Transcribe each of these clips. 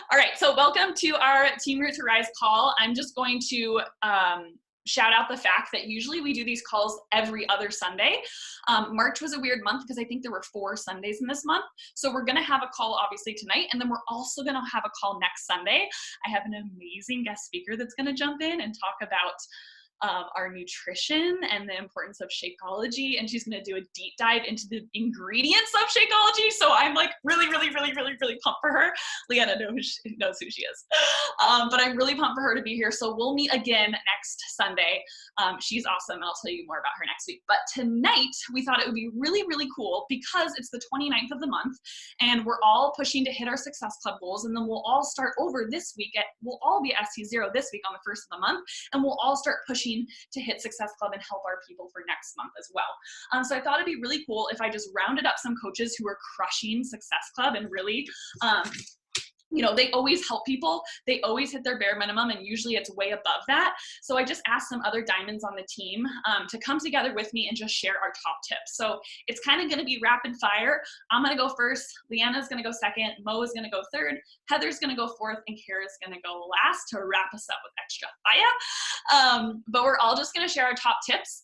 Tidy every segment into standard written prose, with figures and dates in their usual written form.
All right, so welcome to our Team Root to Rise call. I'm just going to shout out the fact that usually we do these calls every other Sunday. March was a weird month because I think there were 4 Sundays in this month. So we're gonna have a call obviously tonight, and then we're also gonna have a call next Sunday. I have an amazing guest speaker that's gonna jump in and talk about our nutrition and the importance of Shakeology, and she's going to do a deep dive into the ingredients of Shakeology. So I'm like really pumped for her. Leanna knows who she is, but I'm really pumped for her to be here. So we'll meet again next Sunday. She's awesome. I'll tell you more about her next week. But tonight we thought it would be really cool because it's the 29th of the month, and we're all pushing to hit our Success Club goals, and then we'll all start over this week. We'll all be at SC0 this week on the 1st of the month, and we'll all start pushing to hit Success Club and help our people for next month as well. So I thought it'd be really cool if I just rounded up some coaches who are crushing Success Club and really, you know, they always help people. They always hit their bare minimum, and usually it's way above that. So I just asked some other diamonds on the team to come together with me and just share our top tips. So it's kind of going to be rapid fire. I'm going to go first. Leanna's going to go second. Mo is going to go third. Heather's going to go fourth, and Cara's going to go last to wrap us up with extra fire. But we're all just going to share our top tips.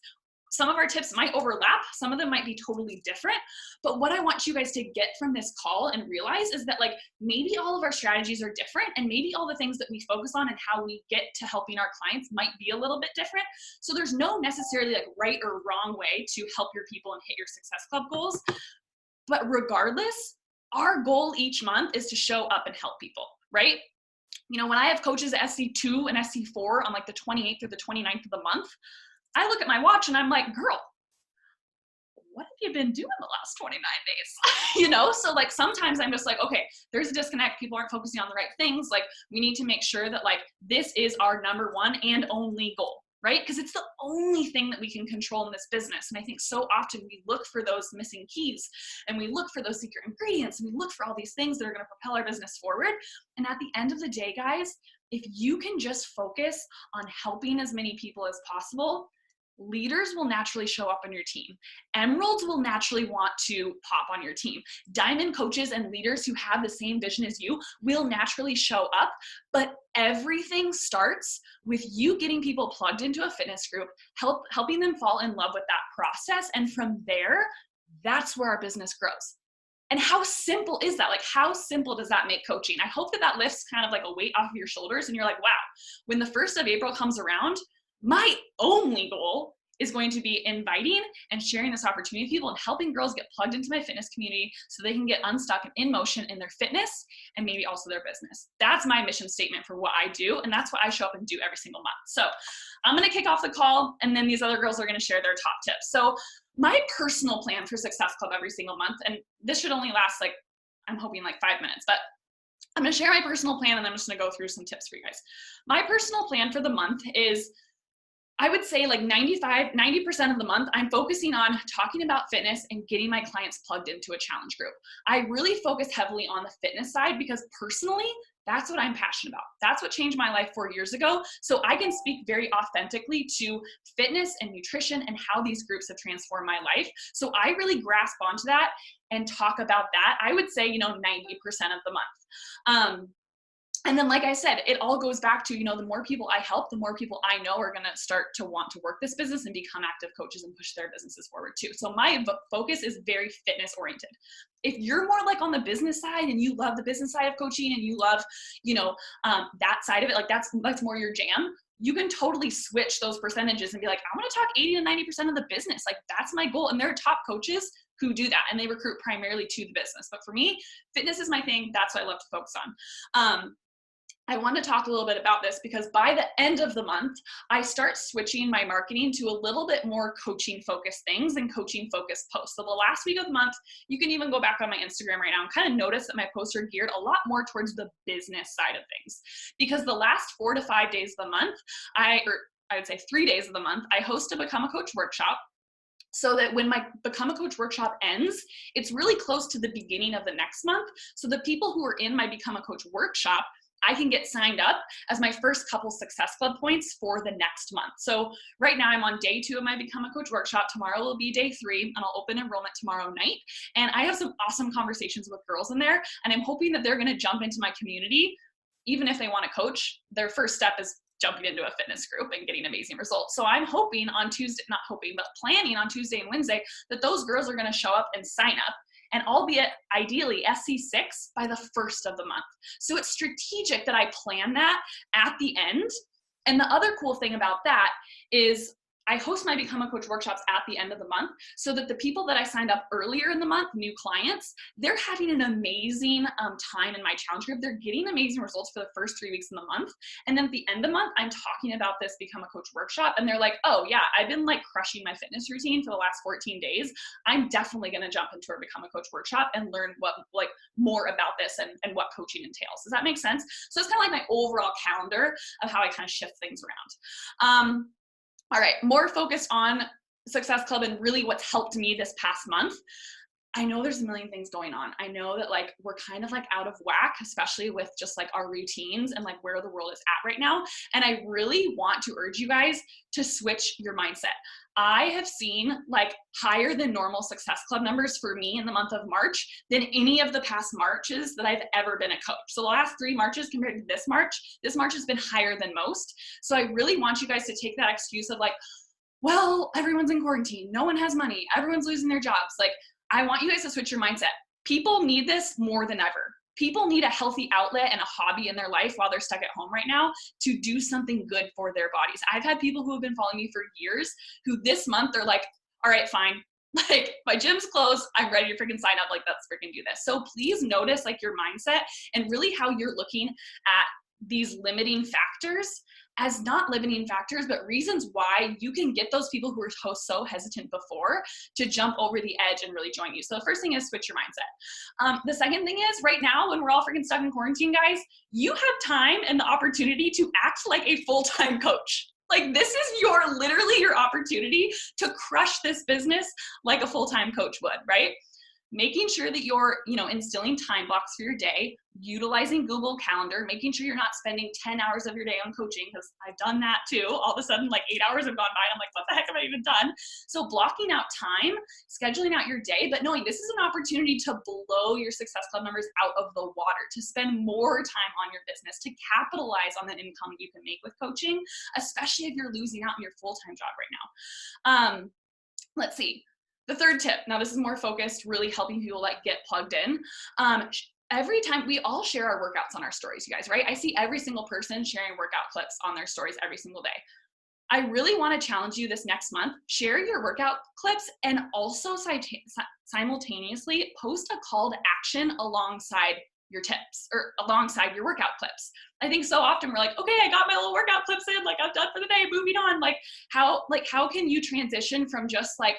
Some of our tips might overlap, some of them might be totally different, but what I want you guys to get from this call and realize is that, like, maybe all of our strategies are different, and maybe all the things that we focus on and how we get to helping our clients might be a little bit different. So there's no necessarily like right or wrong way to help your people and hit your Success Club goals. But regardless, our goal each month is to show up and help people, right? You know, when I have coaches at SC2 and SC4 on like the 28th or the 29th of the month, I look at my watch and I'm like, girl, what have you been doing the last 29 days? You know, so like sometimes I'm just like, okay, there's a disconnect. People aren't focusing on the right things. Like, we need to make sure that like this is our #1 and only goal, right? Because it's the only thing that we can control in this business. And I think so often we look for those missing keys, and we look for those secret ingredients, and we look for all these things that are going to propel our business forward. And at the end of the day, guys, if you can just focus on helping as many people as possible, leaders will naturally show up on your team. Emeralds will naturally want to pop on your team. Diamond coaches and leaders who have the same vision as you will naturally show up. But everything starts with you getting people plugged into a fitness group, helping them fall in love with that process. And from there, that's where our business grows. And how simple is that? Like, how simple does that make coaching? I hope that that lifts kind of like a weight off of your shoulders, and you're like, wow, when the 1st of April comes around, my only goal is going to be inviting and sharing this opportunity with people and helping girls get plugged into my fitness community so they can get unstuck and in motion in their fitness and maybe also their business. That's my mission statement for what I do, and that's what I show up and do every single month. So I'm going to kick off the call, and then these other girls are going to share their top tips. So my personal plan for Success Club every single month, and this should only last like, I'm hoping like 5 minutes, but I'm going to share my personal plan, and I'm just going to go through some tips for you guys. My personal plan for the month is, I would say like 90% of the month, I'm focusing on talking about fitness and getting my clients plugged into a challenge group. I really focus heavily on the fitness side because personally, that's what I'm passionate about. That's what changed my life 4 years ago. So I can speak very authentically to fitness and nutrition and how these groups have transformed my life. So I really grasp onto that and talk about that. I would say, 90% of the month. And then, like I said, it all goes back to, the more people I help, the more people I know are going to start to want to work this business and become active coaches and push their businesses forward too. So my focus is very fitness oriented. If you're more like on the business side and you love the business side of coaching and you love, that side of it, like that's more your jam, you can totally switch those percentages and be like, I want to talk 80 to 90% of the business. Like, that's my goal. And there are top coaches who do that, and they recruit primarily to the business. But for me, fitness is my thing. That's what I love to focus on. I want to talk a little bit about this because by the end of the month, I start switching my marketing to a little bit more coaching focused things and coaching focused posts. So the last week of the month, you can even go back on my Instagram right now and kind of notice that my posts are geared a lot more towards the business side of things, because the last 4 to 5 days of the month, I would say 3 days of the month, I host a Become a Coach workshop. So that when my Become a Coach workshop ends, it's really close to the beginning of the next month. So the people who are in my Become a Coach workshop, I can get signed up as my first couple Success Club points for the next month. So right now I'm on day 2 of my Become a Coach workshop. Tomorrow will be day 3, and I'll open enrollment tomorrow night. And I have some awesome conversations with girls in there, and I'm hoping that they're going to jump into my community even if they want to coach, their first step is jumping into a fitness group and getting amazing results. So I'm hoping on Tuesday, not hoping, but planning on Tuesday and Wednesday that those girls are going to show up and sign up, and albeit ideally SC6 by the first of the month. So it's strategic that I plan that at the end. And the other cool thing about that is I host my Become a Coach workshops at the end of the month, so that the people that I signed up earlier in the month, new clients, they're having an amazing time in my challenge group. They're getting amazing results for the first 3 weeks in the month. And then at the end of the month, I'm talking about this Become a Coach workshop, and they're like, oh yeah, I've been like crushing my fitness routine for the last 14 days. I'm definitely going to jump into our Become a Coach workshop and learn what like more about this and what coaching entails. Does that make sense? So it's kind of like my overall calendar of how I kind of shift things around. All right, more focused on Success Club and really what's helped me this past month. I know there's a million things going on. I know that like we're kind of like out of whack, especially with just like our routines and like where the world is at right now. And I really want to urge you guys to switch your mindset. I have seen like higher than normal Success Club numbers for me in the month of March than any of the past Marches that I've ever been a coach. So the last 3 Marches compared to this March has been higher than most. So I really want you guys to take that excuse of like, well, everyone's in quarantine, no one has money, everyone's losing their jobs. Like, I want you guys to switch your mindset. People need this more than ever. People need a healthy outlet and a hobby in their life while they're stuck at home right now to do something good for their bodies. I've had people who have been following me for years who this month they're like, all right, fine. Like my gym's closed. I'm ready to freaking sign up. Like let's freaking do this. So please notice like your mindset and really how you're looking at these limiting factors as not limiting factors, but reasons why you can get those people who were so hesitant before to jump over the edge and really join you. So the first thing is switch your mindset. The second thing is right now when we're all freaking stuck in quarantine, guys, you have time and the opportunity to act like a full-time coach. Like this is literally your opportunity to crush this business like a full-time coach would, right? Making sure that you're, instilling time blocks for your day, utilizing Google Calendar, making sure you're not spending 10 hours of your day on coaching, because I've done that too. All of a sudden, like 8 hours have gone by. I'm like, what the heck have I even done? So blocking out time, scheduling out your day, but knowing this is an opportunity to blow your Success Club numbers out of the water, to spend more time on your business, to capitalize on the income you can make with coaching, especially if you're losing out on your full-time job right now. Let's see. The third tip, now this is more focused, really helping people like get plugged in. Every time we all share our workouts on our stories, you guys, right? I see every single person sharing workout clips on their stories every single day. I really want to challenge you this next month, share your workout clips and also simultaneously post a call to action alongside your tips or alongside your workout clips. I think so often we're like, okay, I got my little workout clips in, like I'm done for the day, moving on. Like how can you transition from just like,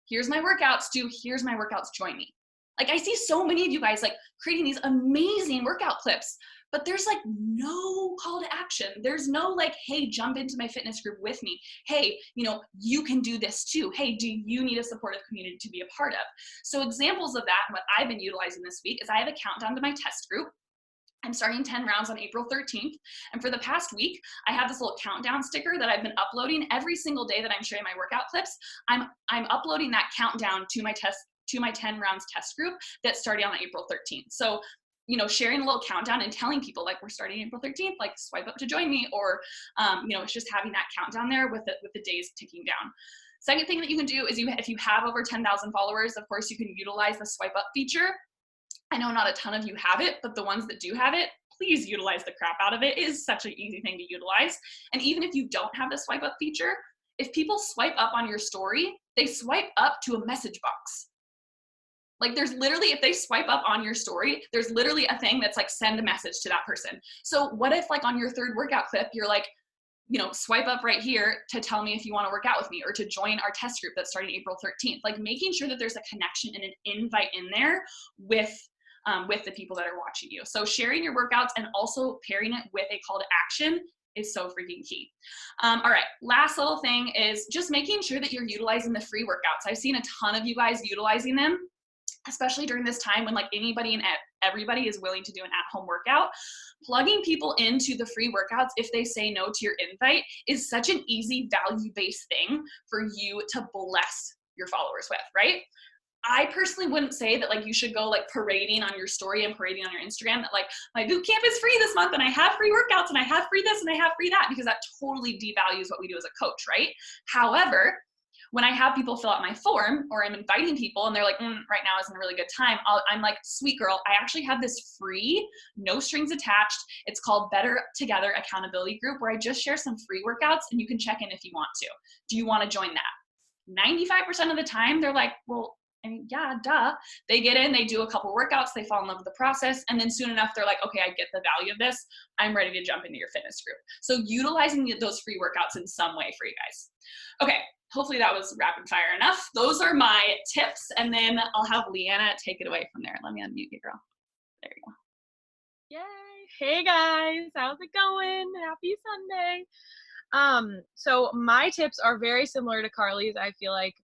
here's my workouts to here's my workouts, join me. Like I see so many of you guys like creating these amazing workout clips, but there's like no call to action. There's no like, hey, jump into my fitness group with me. Hey, you can do this too. Hey, do you need a supportive community to be a part of? So examples of that and what I've been utilizing this week is I have a countdown to my test group. I'm starting 10 rounds on April 13th. And for the past week, I have this little countdown sticker that I've been uploading every single day that I'm sharing my workout clips. I'm uploading that countdown to my 10 rounds test group that's starting on April 13th. So, sharing a little countdown and telling people like we're starting April 13th, like swipe up to join me, or, it's just having that countdown there with the days ticking down. Second thing that you can do is if you have over 10,000 followers, of course, you can utilize the swipe up feature. I know not a ton of you have it, but the ones that do have it, please utilize the crap out of it. It is such an easy thing to utilize. And even if you don't have the swipe up feature, if people swipe up on your story, they swipe up to a message box. Like there's literally, if they swipe up on your story, there's literally a thing that's like send a message to that person. So what if like on your third workout clip, you're like, swipe up right here to tell me if you want to work out with me or to join our test group that's starting April 13th. Like making sure that there's a connection and an invite in there with the people that are watching you. So sharing your workouts and also pairing it with a call to action is so freaking key. All right, last little thing is just making sure that you're utilizing the free workouts. I've seen a ton of you guys utilizing them, especially during this time when like anybody and everybody is willing to do an at-home workout. Plugging people into the free workouts if they say no to your invite is such an easy value-based thing for you to bless your followers with, right? I personally wouldn't say that like you should go like parading on your story and parading on your Instagram that like my boot camp is free this month and I have free workouts and I have free this and I have free that, because that totally devalues what we do as a coach, right? However, when I have people fill out my form or I'm inviting people and they're like, right now isn't a really good time, I'm like, sweet girl, I actually have this free, no strings attached. It's called Better Together Accountability Group, where I just share some free workouts and you can check in if you want to. Do you want to join that? 95% of the time, they're like, well, I mean, yeah, duh. They get in, they do a couple workouts, they fall in love with the process, and then soon enough, they're like, okay, I get the value of this. I'm ready to jump into your fitness group. So utilizing those free workouts in some way for you guys. Okay, hopefully that was rapid fire enough. Those are my tips, and then I'll have Leanna take it away from there. Let me unmute you, girl. There you go. Yay. Hey guys, how's it going? Happy Sunday. So my tips are very similar to Karli's. I feel like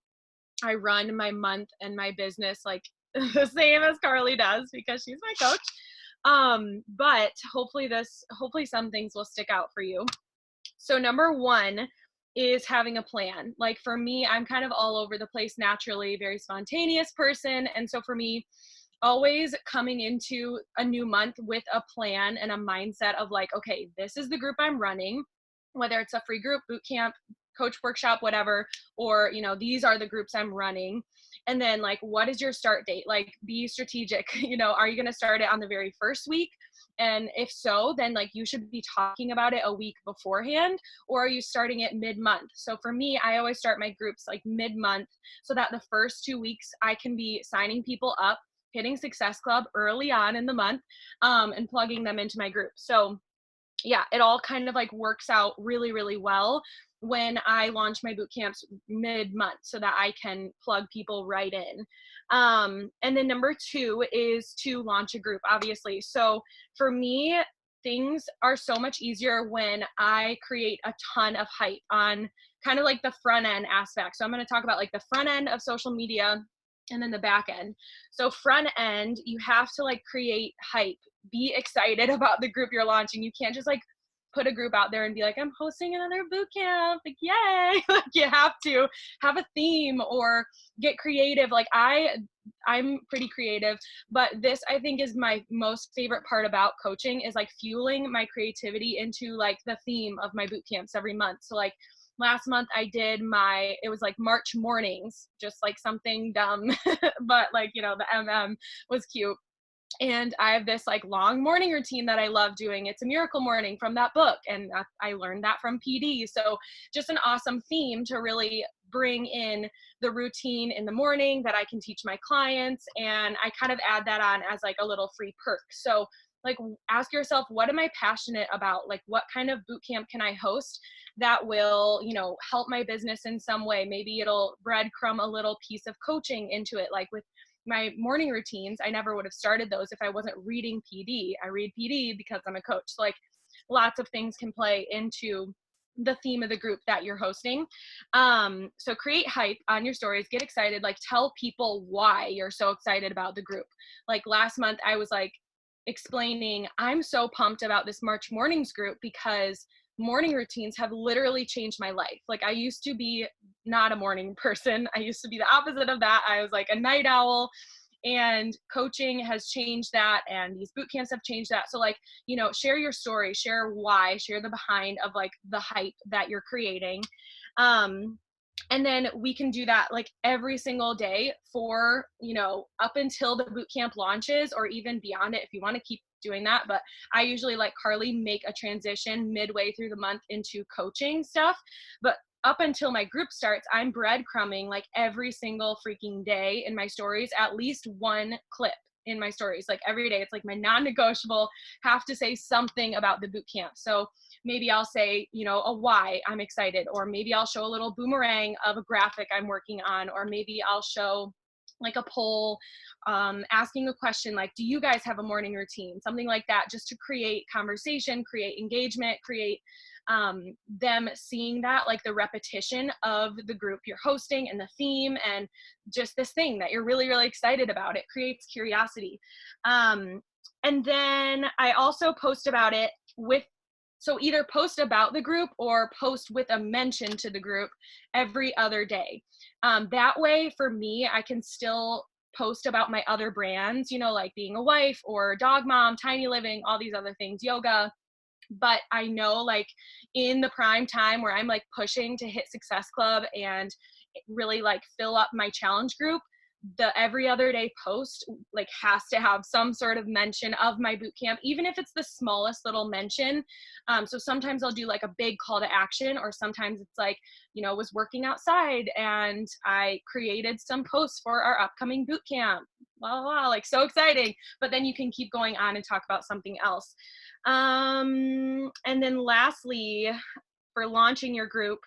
I run my month and my business like the same as Karli does because she's my coach. But hopefully some things will stick out for you. So number one is having a plan. Like for me, I'm kind of all over the place naturally, very spontaneous person. And so for me, always coming into a new month with a plan and a mindset of like, okay, this is the group I'm running, whether it's a free group, boot camp, coach workshop, whatever, or, you know, these are the groups I'm running. And then like, what is your start date? Like be strategic, you know, are you going to start it on the very first week? And if so, then like you should be talking about it a week beforehand, or are you starting it mid-month? So for me, I always start my groups like mid-month so that the first 2 weeks I can be signing people up, hitting Success Club early on in the month, and plugging them into my group. So yeah, it all kind of like works out really, really well when I launch my boot camps mid-month so that I can plug people right in. And then number two is to launch a group, obviously. So for me, things are so much easier when I create a ton of hype on kind of like the front end aspect. So I'm going to talk about like the front end of social media and then the back end. So front end, you have to like create hype, be excited about the group you're launching. You can't just like put a group out there and be like, I'm hosting another boot camp, like yay. Like you have to have a theme or get creative. Like I'm pretty creative, but this I think is my most favorite part about coaching is like fueling my creativity into like the theme of my boot camps every month. So like last month I did it was like March mornings, just like something dumb, but like, you know, the MM was cute. And I have this like long morning routine that I love doing. It's a miracle morning from that book. And I learned that from PD. So just an awesome theme to really bring in the routine in the morning that I can teach my clients. And I kind of add that on as like a little free perk. So like ask yourself, what am I passionate about? Like what kind of boot camp can I host that will, you know, help my business in some way? Maybe it'll breadcrumb a little piece of coaching into it. Like with my morning routines, I never would have started those if I wasn't reading PD. I read PD because I'm a coach. So like lots of things can play into the theme of the group that you're hosting. So create hype on your stories, get excited, like tell people why you're so excited about the group. Like last month I was like explaining, I'm so pumped about this March mornings group because morning routines have literally changed my life. Like I used to be not a morning person. I used to be the opposite of that. I was like a night owl, and coaching has changed that, and these boot camps have changed that. So like, you know, share your story, share why, share the behind of like the hype that you're creating. And then we can do that like every single day for, you know, up until the boot camp launches or even beyond it if you want to keep doing that. But I usually let Karli make a transition midway through the month into coaching stuff. But up until my group starts, I'm breadcrumbing like every single freaking day in my stories, at least one clip in my stories. Like every day, it's like my non-negotiable, have to say something about the boot camp. So maybe I'll say, you know, a why I'm excited, or maybe I'll show a little boomerang of a graphic I'm working on, or maybe I'll show like a poll asking a question like, do you guys have a morning routine? Something like that, just to create conversation, create engagement, create them seeing that, like the repetition of the group you're hosting and the theme and just this thing that you're really, really excited about. It creates curiosity. And then I also post about it so either post about the group or post with a mention to the group every other day. That way for me, I can still post about my other brands, you know, like being a wife or dog mom, tiny living, all these other things, yoga. But I know like in the prime time where I'm like pushing to hit Success Club and really like fill up my challenge group, the every other day post like has to have some sort of mention of my boot camp, even if it's the smallest little mention. So sometimes I'll do like a big call to action, or sometimes it's like, you know, was working outside and I created some posts for our upcoming boot camp, blah, blah, blah, like so exciting. But then you can keep going on and talk about something else. And then lastly, for launching your group,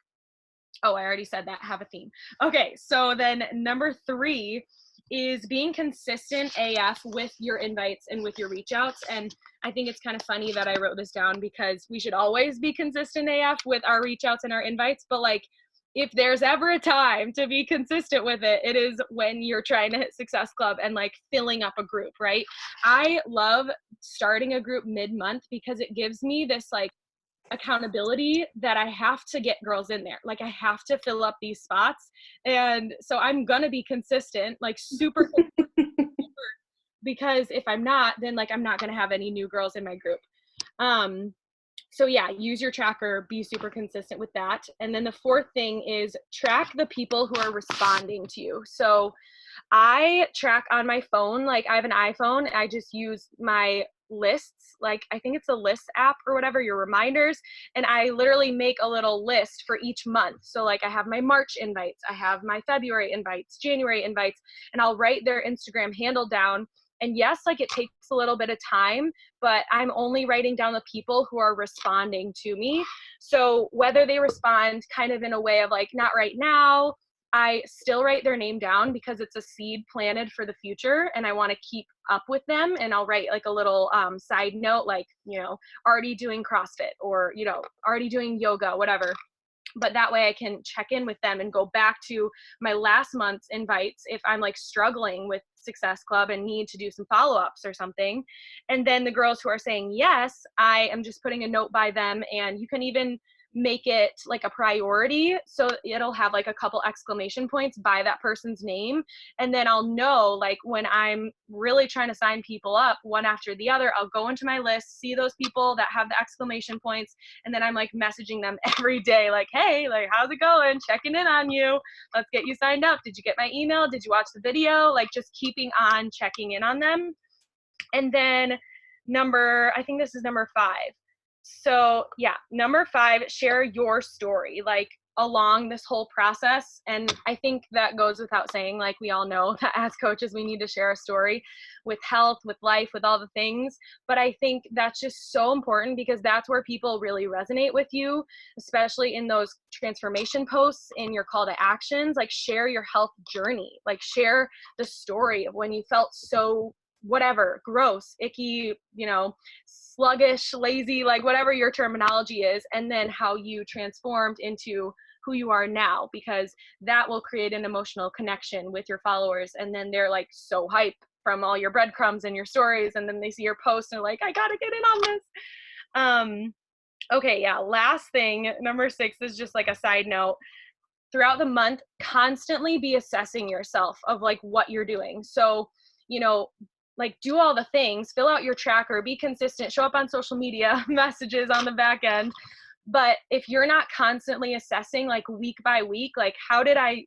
oh, I already said that, have a theme. Okay, so then number 3 is being consistent AF with your invites and with your reach outs. And I think it's kind of funny that I wrote this down because we should always be consistent AF with our reach outs and our invites. But like, if there's ever a time to be consistent with it, it is when you're trying to hit Success Club and like filling up a group, right? I love starting a group mid-month because it gives me this like accountability that I have to get girls in there. Like I have to fill up these spots. And so I'm going to be consistent, like super, because if I'm not, then like I'm not going to have any new girls in my group. So yeah, use your tracker, be super consistent with that. And then the 4th thing is track the people who are responding to you. So I track on my phone, like I have an iPhone, I just use my lists, like I think it's a list app or whatever, your reminders, and I literally make a little list for each month. So like I have my March invites, I have my February invites, January invites, and I'll write their Instagram handle down. And yes, like it takes a little bit of time, but I'm only writing down the people who are responding to me. So whether they respond kind of in a way of like, not right now, I still write their name down because it's a seed planted for the future and I want to keep up with them. And I'll write like a little side note, like, you know, already doing CrossFit or, you know, already doing yoga, whatever. But that way I can check in with them and go back to my last month's invites if I'm like struggling with Success Club and need to do some follow-ups or something. And then the girls who are saying yes, I am just putting a note by them, and you can even make it like a priority. So it'll have like a couple exclamation points by that person's name. And then I'll know like when I'm really trying to sign people up one after the other, I'll go into my list, see those people that have the exclamation points. And then I'm like messaging them every day, like, hey, like, how's it going? Checking in on you. Let's get you signed up. Did you get my email? Did you watch the video? Like just keeping on checking in on them. And then I think this is number 5. So yeah, number 5, share your story, like along this whole process. And I think that goes without saying, like we all know that as coaches, we need to share a story with health, with life, with all the things. But I think that's just so important because that's where people really resonate with you, especially in those transformation posts, in your call to actions. Like share your health journey, like share the story of when you felt so whatever, gross, icky, you know, sluggish, lazy, like whatever your terminology is, and then how you transformed into who you are now, because that will create an emotional connection with your followers. And then they're like so hyped from all your breadcrumbs and your stories, and then they see your posts and they're like, I gotta get in on this. Okay, yeah, last thing, number 6 is just like a side note. Throughout the month, constantly be assessing yourself of like what you're doing. So, you know, like do all the things, fill out your tracker, be consistent, show up on social media, messages on the back end. But if you're not constantly assessing like week by week, like how did I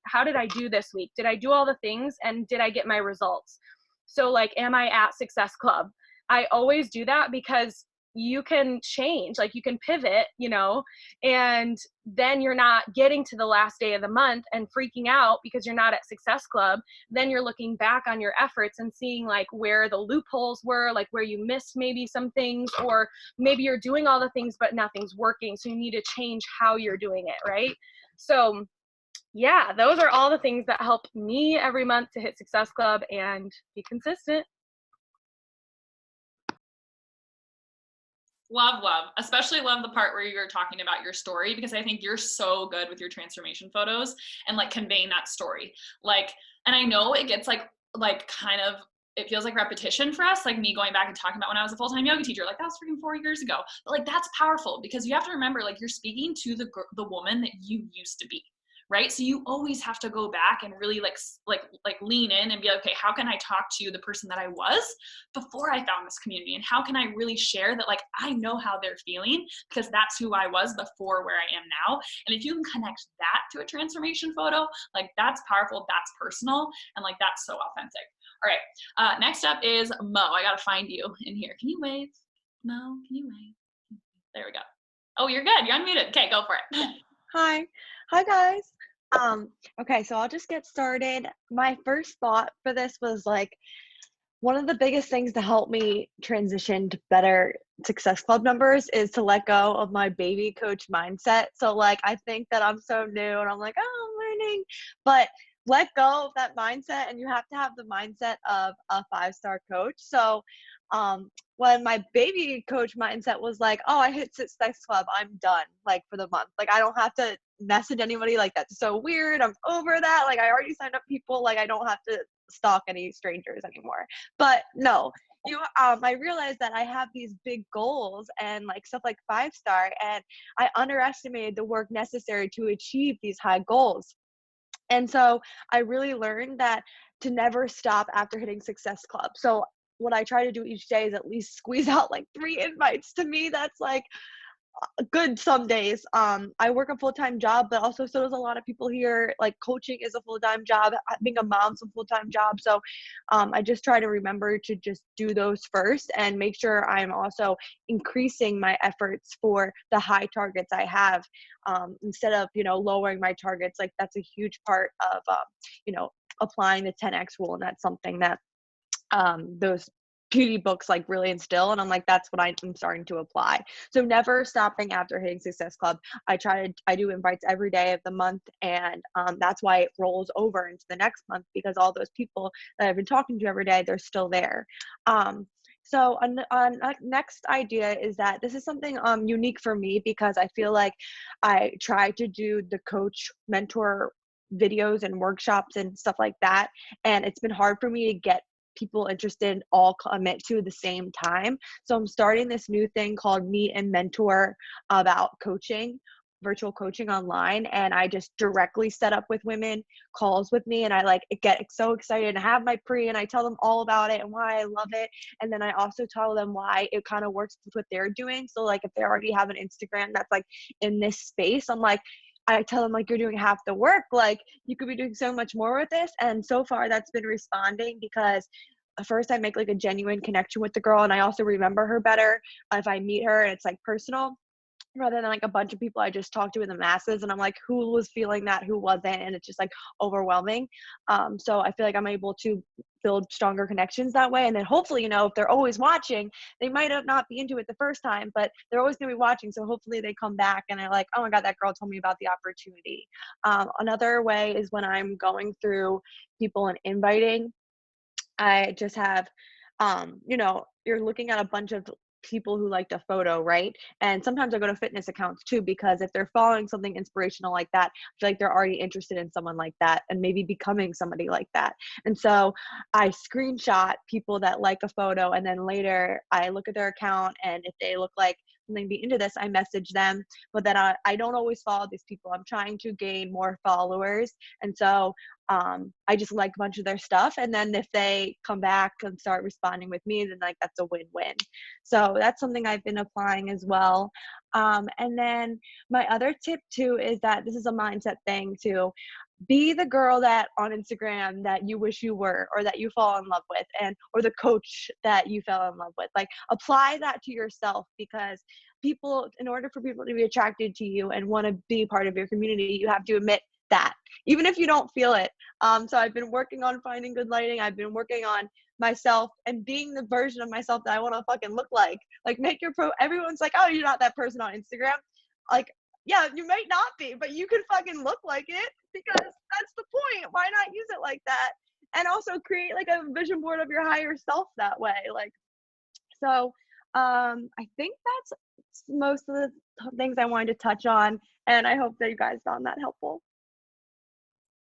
do this week? Did I do all the things and did I get my results? So like, am I at Success Club? I always do that because you can change, like you can pivot, you know, and then you're not getting to the last day of the month and freaking out because you're not at Success Club. Then you're looking back on your efforts and seeing like where the loopholes were, like where you missed maybe some things, or maybe you're doing all the things but nothing's working, so you need to change how you're doing it, right? So yeah, those are all the things that help me every month to hit Success Club and be consistent. Love, love. Especially love the part where you're talking about your story, because I think you're so good with your transformation photos and like conveying that story. Like, and I know it gets like kind of, it feels like repetition for us, like me going back and talking about when I was a full-time yoga teacher, like that was freaking 4 years ago. But like, that's powerful because you have to remember, like you're speaking to the woman that you used to be, right? So you always have to go back and really like lean in and be like, okay, how can I talk to the person that I was before I found this community? And how can I really share that, like, I know how they're feeling because that's who I was before where I am now. And if you can connect that to a transformation photo, like that's powerful, that's personal, and like that's so authentic. All right, next up is Mo. I gotta find you in here. Can you wave? Mo, can you wave? There we go. Oh, you're good. You're unmuted. Okay, go for it. Hi. Hi, guys. Okay, so I'll just get started. My first thought for this was like, one of the biggest things to help me transition to better Success Club numbers is to let go of my baby coach mindset. So like, I think that I'm so new and I'm like, oh, I'm learning, but let go of that mindset, and you have to have the mindset of a 5-star coach. So when my baby coach mindset was like, oh, I hit Success Club, I'm done, like, for the month. Like, I don't have to message anybody. Like, that's so weird. I'm over that. Like, I already signed up people. Like, I don't have to stalk any strangers anymore. But no, I realized that I have these big goals and like stuff like 5-star, and I underestimated the work necessary to achieve these high goals. And so I really learned that to never stop after hitting Success Club. So what I try to do each day is at least squeeze out like 3 invites. To me, that's like good some days. I work a full-time job, but also so does a lot of people here. Like, coaching is a full-time job, being a mom's a full-time job. So I just try to remember to just do those first and make sure I'm also increasing my efforts for the high targets I have, instead of, lowering my targets. Like, that's a huge part of, applying the 10x rule. And that's something that those beauty books like really instill, and I'm like, that's what I'm starting to apply. So never stopping after hitting Success Club. I do invites every day of the month, and that's why it rolls over into the next month, because all those people that I've been talking to every day, they're still there. So next idea is that this is something unique for me, because I feel like I try to do the coach mentor videos and workshops and stuff like that, and it's been hard for me to get people interested all commit to the same time. So I'm starting this new thing called Meet and Mentor about coaching, virtual coaching online, and I just directly set up with women calls with me, and I like get so excited and have my pre, and I tell them all about it and why I love it, and then I also tell them why it kind of works with what they're doing. So like, if they already have an Instagram that's like in this space, I'm like, I tell them like, you're doing half the work, like you could be doing so much more with this. And so far that's been responding, because first I make like a genuine connection with the girl, and I also remember her better if I meet her and it's like personal, rather than like a bunch of people I just talked to in the masses, and I'm like, who was feeling that, who wasn't, and it's just like overwhelming. So I feel like I'm able to build stronger connections that way, and then hopefully, if they're always watching, they might not be into it the first time, but they're always going to be watching, so hopefully they come back and they're like, oh my god, that girl told me about the opportunity. Another way is when I'm going through people and inviting, I just have, you're looking at a bunch of people who liked a photo, right? And sometimes I go to fitness accounts too, because if they're following something inspirational like that, I feel like they're already interested in someone like that and maybe becoming somebody like that. And so I screenshot people that like a photo, and then later I look at their account, and if they look like something be into this, I message them. But then I don't always follow these people. I'm trying to gain more followers. And so I just like a bunch of their stuff, and then if they come back and start responding with me, then like that's a win-win. So that's something I've been applying as well. And then my other tip too is that this is a mindset thing too. Be the girl that on Instagram that you wish you were, or that you fall in love with, or the coach that you fell in love with. Like, apply that to yourself, because in order for people to be attracted to you and want to be part of your community, you have to admit that, even if you don't feel it. So I've been working on finding good lighting. I've been working on myself and being the version of myself that I want to fucking look like. Like, everyone's like, oh, you're not that person on Instagram. Like, yeah, you might not be, but you can fucking look like it, because that's the point. Why not use it like that? And also create like a vision board of your higher self that way. Like, so I think that's most of the things I wanted to touch on, and I hope that you guys found that helpful.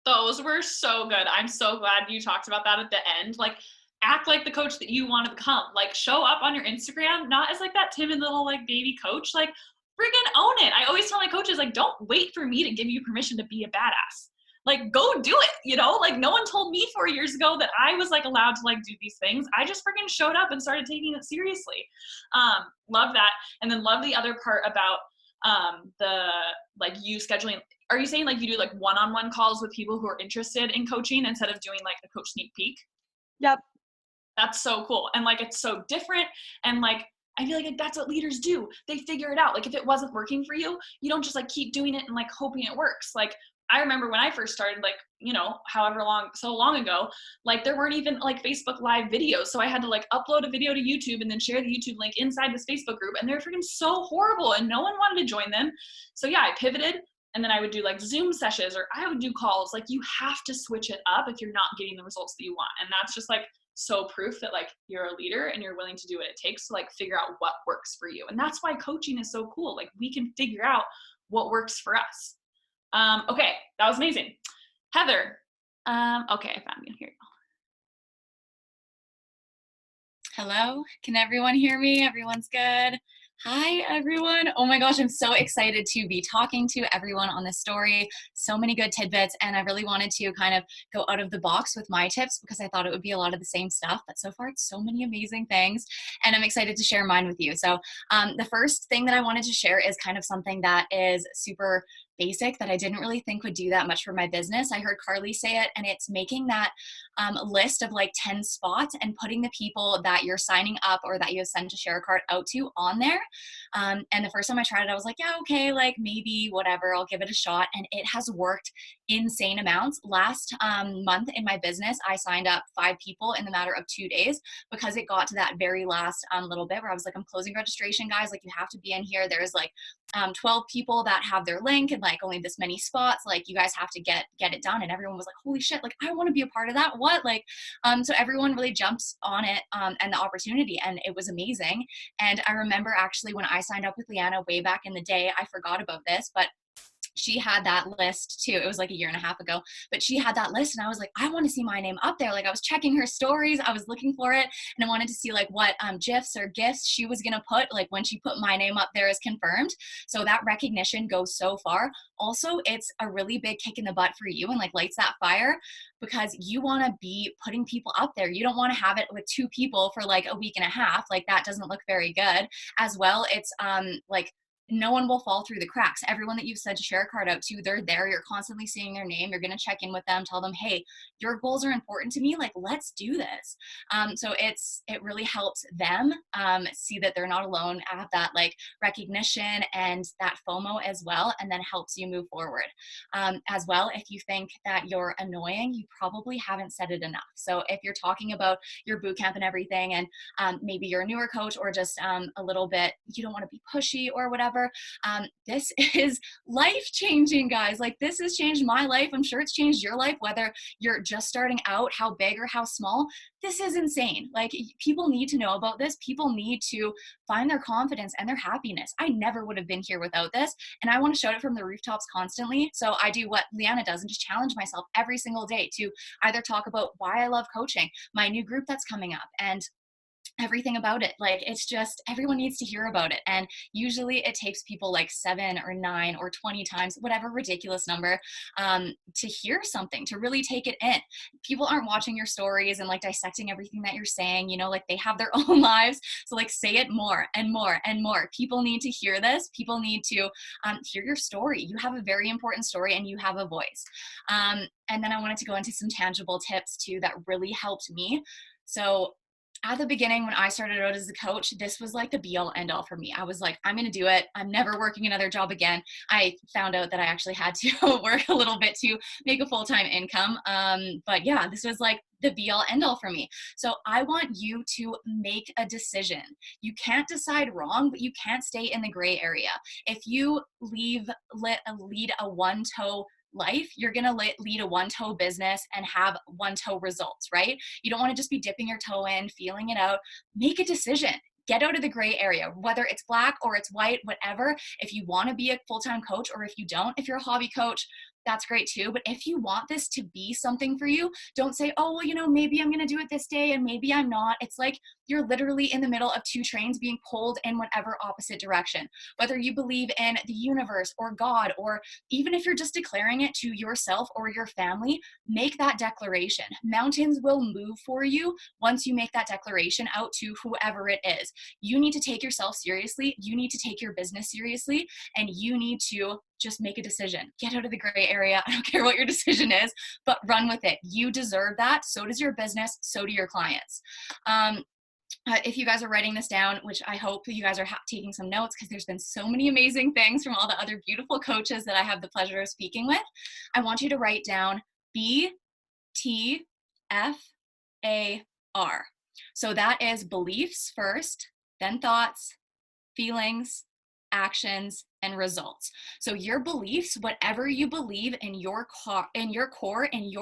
Those were so good. I'm so glad you talked about that at the end. Like, act like the coach that you want to become. Like, show up on your Instagram, not as like that timid little like baby coach. Like, friggin' own it. I always tell my coaches, like, don't wait for me to give you permission to be a badass. Like, go do it, you know? Like, no one told me 4 years ago that I was, like, allowed to, like, do these things. I just friggin' showed up and started taking it seriously. Love that. And then love the other part about the, like, you scheduling. Are you saying, like, you do, like, one-on-one calls with people who are interested in coaching instead of doing, like, a coach sneak peek? Yep. That's so cool. And, like, it's so different. And, like, I feel like that's what leaders do. They figure it out. Like, if it wasn't working for you, you don't just, like, keep doing it and, like, hoping it works. Like, I remember when I first started, like, you know, so long ago, like, there weren't even, like, Facebook Live videos. So I had to, like, upload a video to YouTube and then share the YouTube link inside this Facebook group. And they're freaking so horrible and no one wanted to join them. So yeah, I pivoted, and then I would do, like, Zoom sessions, or I would do calls. Like, you have to switch it up if you're not getting the results that you want. And that's just, like, so proof that, like, you're a leader and you're willing to do what it takes to, like, figure out what works for you. And that's why coaching is so cool. Like, we can figure out what works for us. Okay, that was amazing. Heather, okay, I found you. Here you go. Hello, can everyone hear me? Everyone's good? Hi, everyone. Oh my gosh, I'm so excited to be talking to everyone on this story. So many good tidbits, and I really wanted to kind of go out of the box with my tips because I thought it would be a lot of the same stuff, but so far it's so many amazing things, and I'm excited to share mine with you. So the first thing that I wanted to share is kind of something that is super basic that I didn't really think would do that much for my business. I heard Karli say it, and it's making that list of like 10 spots and putting the people that you're signing up or that you have sent a share card out to on there. And the first time I tried it, I was like, yeah, okay, like maybe whatever, I'll give it a shot. And it has worked insane amounts. Last month in my business, I signed up 5 people in the matter of 2 days because it got to that very last little bit where I was like, I'm closing registration, guys. Like, you have to be in here. There's like 12 people that have their link and like only this many spots. Like, you guys have to get it done. And everyone was like, holy shit, like, I want to be a part of that. What? Like, so everyone really jumps on it and the opportunity, and it was amazing. And I remember actually when I signed up with Leanna way back in the day, I forgot about this, but she had that list too. It was like a year and a half ago, but she had that list, and I was like, I want to see my name up there. Like, I was checking her stories, I was looking for it, and I wanted to see like what GIFs or gifts she was going to put, like when she put my name up there as confirmed. So that recognition goes so far. Also, it's a really big kick in the butt for you and like lights that fire because you want to be putting people up there. You don't want to have it with 2 people for like a week and a half. Like, that doesn't look very good. As well, it's like, no one will fall through the cracks. Everyone that you've sent a share card out to, they're there. You're constantly seeing their name. You're going to check in with them, tell them, hey, your goals are important to me. Like, let's do this. So it really helps them see that they're not alone, have that like recognition and that FOMO as well, and then helps you move forward. As well, if you think that you're annoying, you probably haven't said it enough. So if you're talking about your boot camp and everything, and maybe you're a newer coach or just a little bit, you don't want to be pushy or whatever, this is life-changing, guys. Like, this has changed my life. I'm sure it's changed your life, whether you're just starting out, how big or how small. This is insane. Like, people need to know about this. People need to find their confidence and their happiness. I never would have been here without this, and I want to shout it from the rooftops constantly. So I do what Leanna does and just challenge myself every single day to either talk about why I love coaching, my new group that's coming up, and everything about it. Like, it's just, everyone needs to hear about it. And usually it takes people like 7 or 9 or 20 times, whatever ridiculous number, to hear something, to really take it in. People aren't watching your stories and like dissecting everything that you're saying, you know, like they have their own lives. So like, say it more and more and more. People need to hear this. People need to hear your story. You have a very important story and you have a voice. And then I wanted to go into some tangible tips too that really helped me. So at the beginning, when I started out as a coach, this was like the be all end all for me. I was like, I'm going to do it. I'm never working another job again. I found out that I actually had to work a little bit to make a full-time income. But yeah, this was like the be all end all for me. So I want you to make a decision. You can't decide wrong, but you can't stay in the gray area. If you lead a one-toe life, you're going to lead a one-toe business and have one-toe results, right? You don't want to just be dipping your toe in, feeling it out. Make a decision. Get out of the gray area, whether it's black or it's white, whatever. If you want to be a full-time coach or if you don't, if you're a hobby coach, that's great too. But if you want this to be something for you, don't say, oh, well, you know, maybe I'm going to do it this day and maybe I'm not. It's like you're literally in the middle of two trains being pulled in whatever opposite direction. Whether you believe in the universe or God, or even if you're just declaring it to yourself or your family, make that declaration. Mountains will move for you once you make that declaration out to whoever it is. You need to take yourself seriously. You need to take your business seriously, and you need to just make a decision. Get out of the gray area. I don't care what your decision is, but run with it. You deserve that. So does your business. So do your clients. If you guys are writing this down, which I hope you guys are taking some notes, because there's been so many amazing things from all the other beautiful coaches that I have the pleasure of speaking with, I want you to write down BTFAR. So that is beliefs first, then thoughts, feelings, actions, and results. So your beliefs, whatever you believe in your core, in your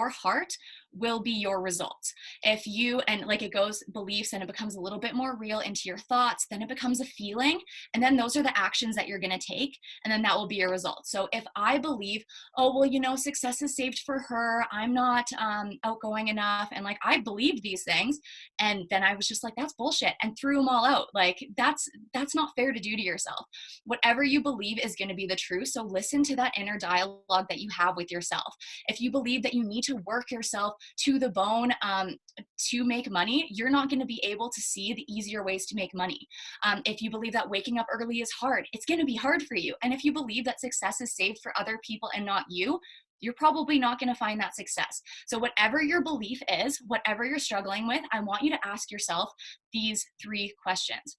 heart, will be your results. If you, and like it goes beliefs and it becomes a little bit more real into your thoughts, then it becomes a feeling, and then those are the actions that you're going to take, and then that will be your result. So if I believe, oh, well, you know, success is saved for her, I'm not outgoing enough, and like I believed these things, and then I was just like, that's bullshit, and threw them all out. Like that's not fair to do to yourself. Whatever you believe is going to be the truth. So listen to that inner dialogue that you have with yourself. If you believe that you need to work yourself to the bone to make money, you're not going to be able to see the easier ways to make money. If you believe that waking up early is hard, it's going to be hard for you. And if you believe that success is saved for other people and not you, you're probably not going to find that success. So whatever your belief is, whatever you're struggling with, I want you to ask yourself these 3 questions.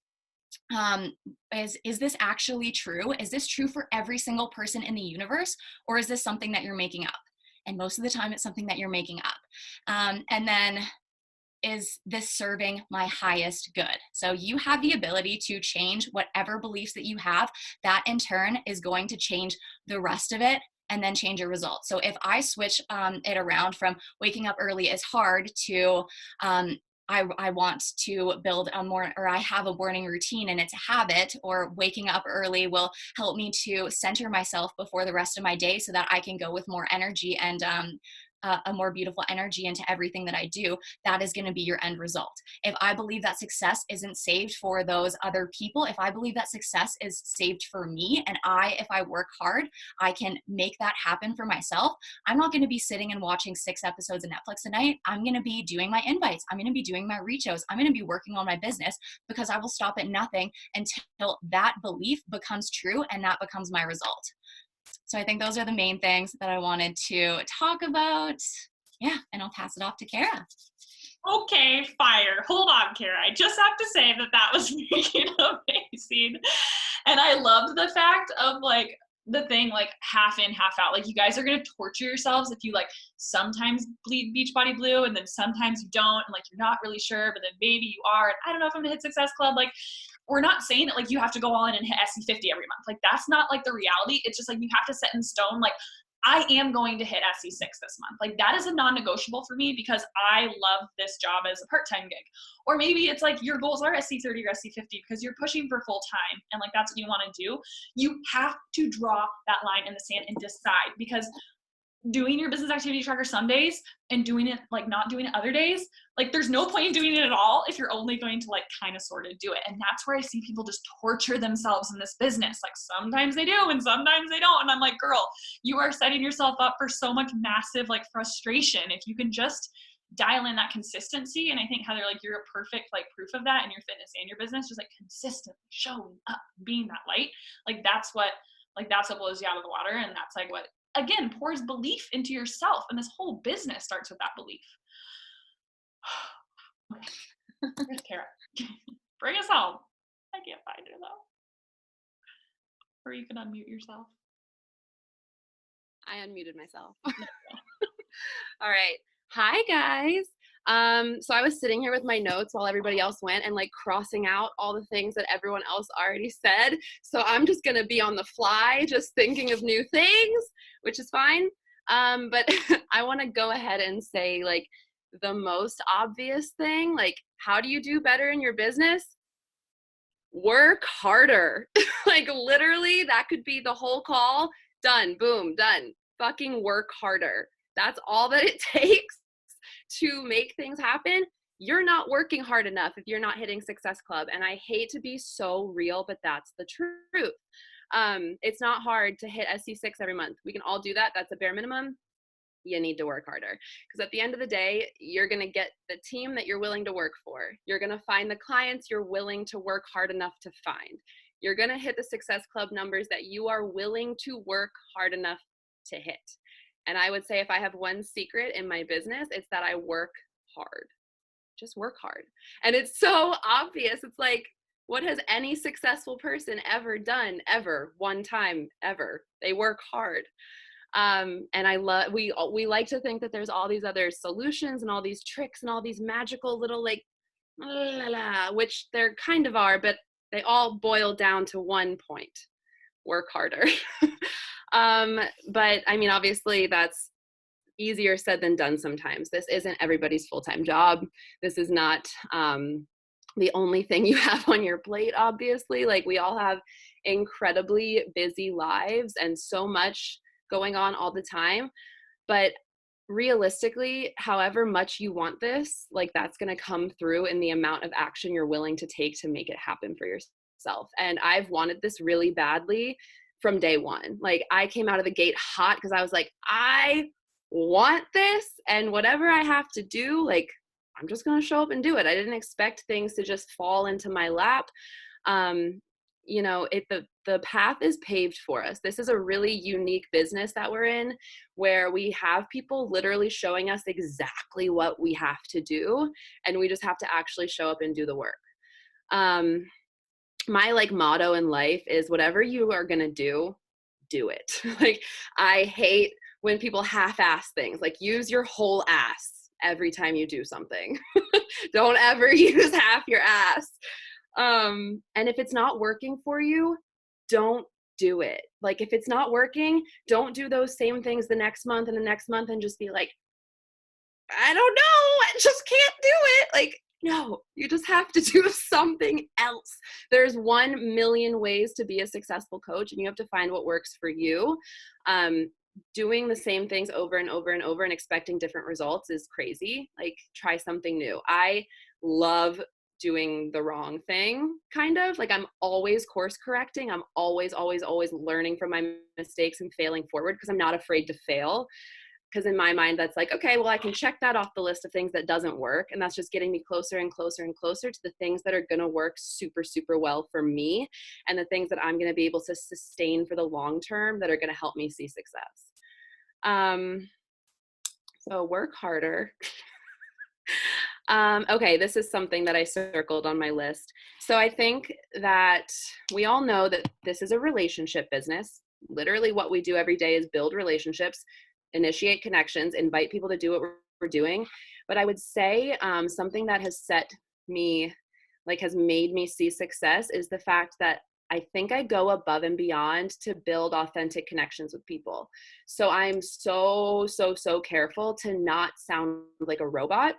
Is this actually true? Is this true for every single person in the universe? Or is this something that you're making up? And most of the time it's something that you're making up. And then, is this serving my highest good? So you have the ability to change whatever beliefs that you have. That in turn is going to change the rest of it, and then change your results. So if I switch it around from waking up early is hard to I want to build a more, or I have a morning routine and it's a habit, or waking up early will help me to center myself before the rest of my day so that I can go with more energy and a more beautiful energy into everything that I do, that is going to be your end result. If I believe that success isn't saved for those other people, if I believe that success is saved for me, and if I work hard, I can make that happen for myself, I'm not going to be sitting and watching 6 episodes of Netflix a night. I'm going to be doing my invites. I'm going to be doing my reach outs. I'm going to be working on my business, because I will stop at nothing until that belief becomes true and that becomes my result. So I think those are the main things that I wanted to talk about. Yeah, and I'll pass it off to Cara. Okay, fire. Hold on, Cara. I just have to say that was freaking amazing. And I loved the fact of like the thing like half in, half out. Like you guys are going to torture yourselves if you like sometimes bleed Beachbody Blue and then sometimes you don't, and like you're not really sure, but then maybe you are. And I don't know if I'm going to hit Success Club. Like, we're not saying that like you have to go all in and hit SC50 every month. Like that's not like the reality. It's just like you have to set in stone, like I am going to hit SC6 this month. Like that is a non-negotiable for me because I love this job as a part-time gig. Or maybe it's like your goals are SC30 or SC50 because you're pushing for full time and like that's what you want to do. You have to draw that line in the sand and decide, because doing your business activity tracker some days and doing it like not doing it other days, like there's no point in doing it at all if you're only going to like kind of sort of do it. And that's where I see people just torture themselves in this business. Like sometimes they do and sometimes they don't. And I'm like, girl, you are setting yourself up for so much massive like frustration if you can just dial in that consistency. And I think Heather, like you're a perfect like proof of that in your fitness and your business, just like consistently showing up, being that light. Like that's what blows you out of the water. And that's like what again pours belief into yourself, and this whole business starts with that belief. Where's Cara? Bring us home. I can't find her though. Or you can unmute yourself. I unmuted myself. All right. Hi guys. So I was sitting here with my notes while everybody else went and like crossing out all the things that everyone else already said. So I'm just going to be on the fly, just thinking of new things, which is fine. But I want to go ahead and say like the most obvious thing, like how do you do better in your business? Work harder. Like literally that could be the whole call. Done. Boom. Done. fucking work harder. That's all that it takes to make things happen. You're not working hard enough if you're not hitting Success Club. And I hate to be so real, but that's the truth. It's not hard to hit SC6 every month. We can all do that. That's a bare minimum. You need to work harder, because at the end of the day, you're going to get the team that you're willing to work for. You're going to find the clients you're willing to work hard enough to find. You're going to hit the Success Club numbers that you are willing to work hard enough to hit. And I would say if I have one secret in my business, it's that I work hard. Just work hard. And it's so obvious. It's like, what has any successful person ever done, ever, one time, ever? They work hard. And we like to think that there's all these other solutions and all these tricks and all these magical little like, which there kind of are, but they all boil down to one point: work harder. But I mean, obviously that's easier said than done sometimes. This isn't everybody's full-time job. This is not the only thing you have on your plate, obviously. Like, we all have incredibly busy lives and so much going on all the time. But realistically, however much you want this, like, that's going to come through in the amount of action you're willing to take to make it happen for yourself. And I've wanted this really badly from day one. Like, I came out of the gate hot because I was like, I want this, and whatever I have to do, like, I'm just going to show up and do it. I didn't expect things to just fall into my lap. You know, the path is paved for us. This is a really unique business that we're in, where we have people literally showing us exactly what we have to do, and we just have to actually show up and do the work. My like motto in life is, whatever you are going to do it. Like, I hate when people half-ass things. Like, use your whole ass every time you do something. Don't ever use half your ass. And if it's not working for you, don't do it. Like, if it's not working, don't do those same things the next month and the next month and just be like, I don't know, I just can't do it. Like, no, you just have to do something else. There's 1 million ways to be a successful coach, and you have to find what works for you. Doing the same things over and over and over and expecting different results is crazy. Like, try something new. I love doing the wrong thing, kind of. Like, I'm always course correcting. I'm always learning from my mistakes and failing forward, because I'm not afraid to fail. Because in my mind, that's like, okay, well, I can check that off the list of things that doesn't work. And that's just getting me closer and closer and closer to the things that are going to work super, super well for me, and the things that I'm going to be able to sustain for the long term that are going to help me see success. So work harder. Okay, this is something that I circled on my list. So I think that we all know that this is a relationship business. Literally what we do every day is build relationships, initiate connections, invite people to do what we're doing. But I would say something that has has made me see success is the fact that I think I go above and beyond to build authentic connections with people. So I'm so careful to not sound like a robot,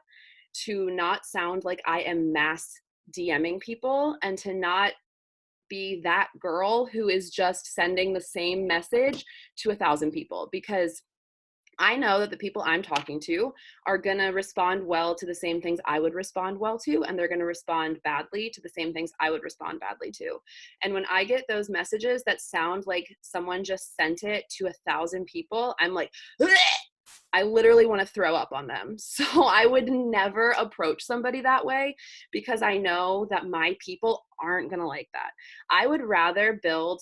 to not sound like I am mass DMing people, and to not be that girl who is just sending the same message to 1,000 people, because I know that the people I'm talking to are going to respond well to the same things I would respond well to, and they're going to respond badly to the same things I would respond badly to. And when I get those messages that sound like someone just sent it to 1,000 people, I'm like, bleh! I literally want to throw up on them. So I would never approach somebody that way, because I know that my people aren't going to like that. I would rather build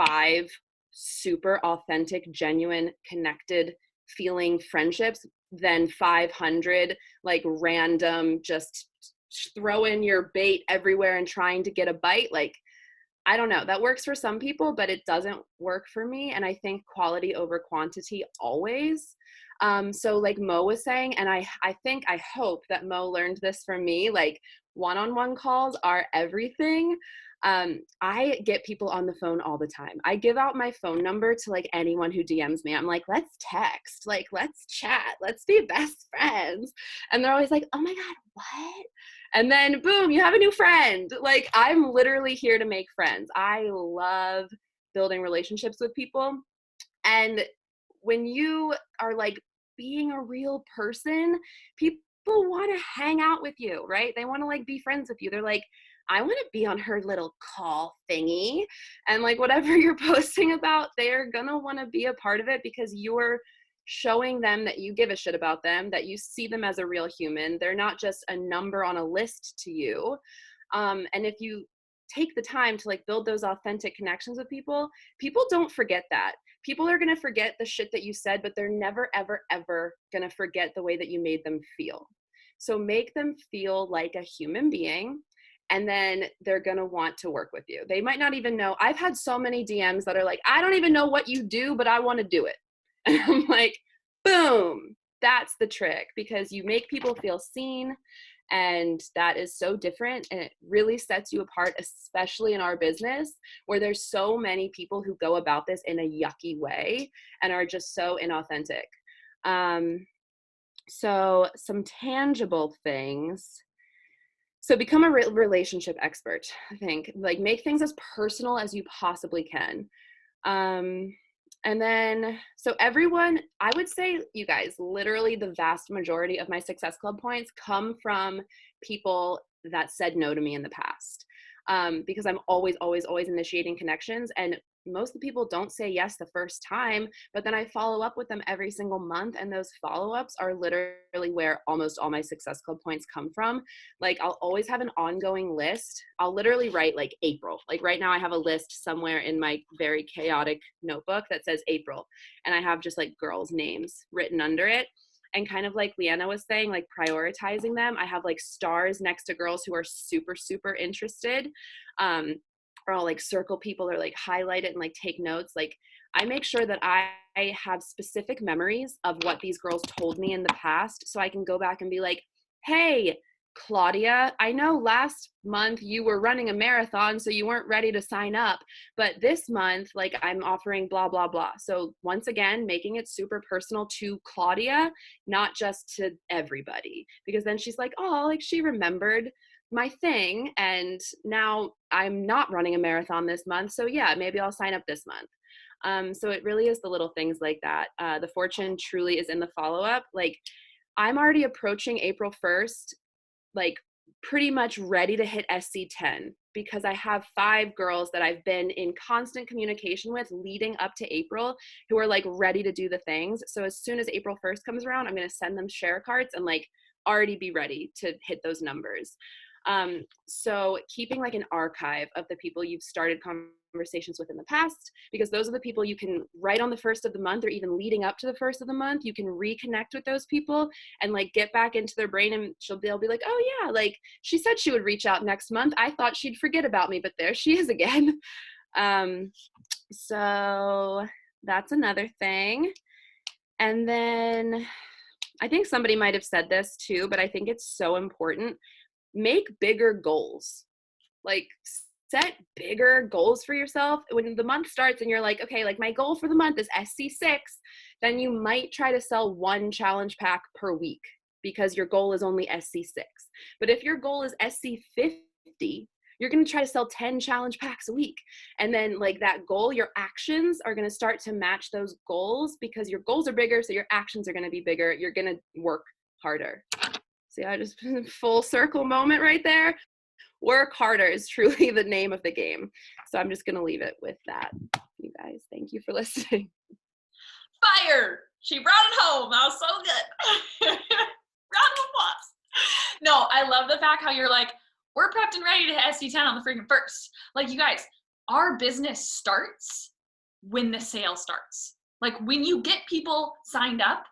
5 super authentic, genuine, connected feeling friendships than 500 like random, just throwing your bait everywhere and trying to get a bite. Like, I don't know, that works for some people, but it doesn't work for me. And I think quality over quantity always. So like Mo was saying, and I hope that Mo learned this from me, like, one-on-one calls are everything. I get people on the phone all the time. I give out my phone number to like anyone who DMs me. I'm like, let's text, like, let's chat, let's be best friends. And they're always like, oh my God, what? And then boom, you have a new friend. Like, I'm literally here to make friends. I love building relationships with people. And when you are like being a real person, people want to hang out with you, right? They want to like be friends with you. They're like, I want to be on her little call thingy. And like whatever you're posting about, they're going to want to be a part of it because you're showing them that you give a shit about them, that you see them as a real human. They're not just a number on a list to you. And if you take the time to like build those authentic connections with people, people don't forget that. People are going to forget the shit that you said, but they're never, ever, ever going to forget the way that you made them feel. So make them feel like a human being, and then they're going to want to work with you. They might not even know. I've had so many DMs that are like, I don't even know what you do, but I want to do it. And I'm like, boom, that's the trick, because you make people feel seen. And that is so different, and it really sets you apart, especially in our business where there's so many people who go about this in a yucky way and are just so inauthentic. So some tangible things. So become a relationship expert, I think. Like make things as personal as you possibly can. And then, so everyone, I would say, you guys, literally the vast majority of my Success Club points come from people that said no to me in the past. Because I'm always, always, always initiating connections. And most of the people don't say yes the first time, but then I follow up with them every single month. And those follow-ups are literally where almost all my Success Club points come from. Like I'll always have an ongoing list. I'll literally write like April. Like right now I have a list somewhere in my very chaotic notebook that says April. And I have just like girls' names written under it. And kind of like Leanna was saying, like prioritizing them. I have like stars next to girls who are super, super interested. Or I'll like circle people or like highlight it and like take notes. Like I make sure that I have specific memories of what these girls told me in the past, so I can go back and be like, hey, Claudia, I know last month you were running a marathon, so you weren't ready to sign up, but this month, like I'm offering blah, blah, blah. So once again, making it super personal to Claudia, not just to everybody, because then she's like, oh, like she remembered my thing, and now I'm not running a marathon this month, so yeah, maybe I'll sign up this month. So it really is the little things like that. The fortune truly is in the follow-up. Like I'm already approaching April 1st, like pretty much ready to hit SC10, because I have 5 girls that I've been in constant communication with leading up to April who are like ready to do the things. So as soon as April 1st comes around, I'm going to send them share cards and like already be ready to hit those numbers. So keeping like an archive of the people you've started conversations with in the past, because those are the people you can write on the 1st of the month, or even leading up to the 1st of the month, you can reconnect with those people and like get back into their brain, and they'll be like, oh yeah, like she said she would reach out next month. I thought she'd forget about me, but there she is again. So that's another thing. And then I think somebody might have said this too, but I think it's so important. Make bigger goals. Like set bigger goals for yourself. When the month starts and you're like, okay, like my goal for the month is SC6, then you might try to sell 1 challenge pack per week because your goal is only SC6. But if your goal is SC50, you're going to try to sell 10 challenge packs a week. And then like that goal, your actions are going to start to match those goals, because your goals are bigger. So your actions are going to be bigger. You're going to work harder. See, I just full circle moment right there. Work harder is truly the name of the game. So I'm just going to leave it with that. You guys, thank you for listening. Fire! She brought it home. That was so good. Round of applause. No, I love the fact how you're like, we're prepped and ready to hit SC10 on the freaking 1st. Like, you guys, our business starts when the sale starts. Like, when you get people signed up,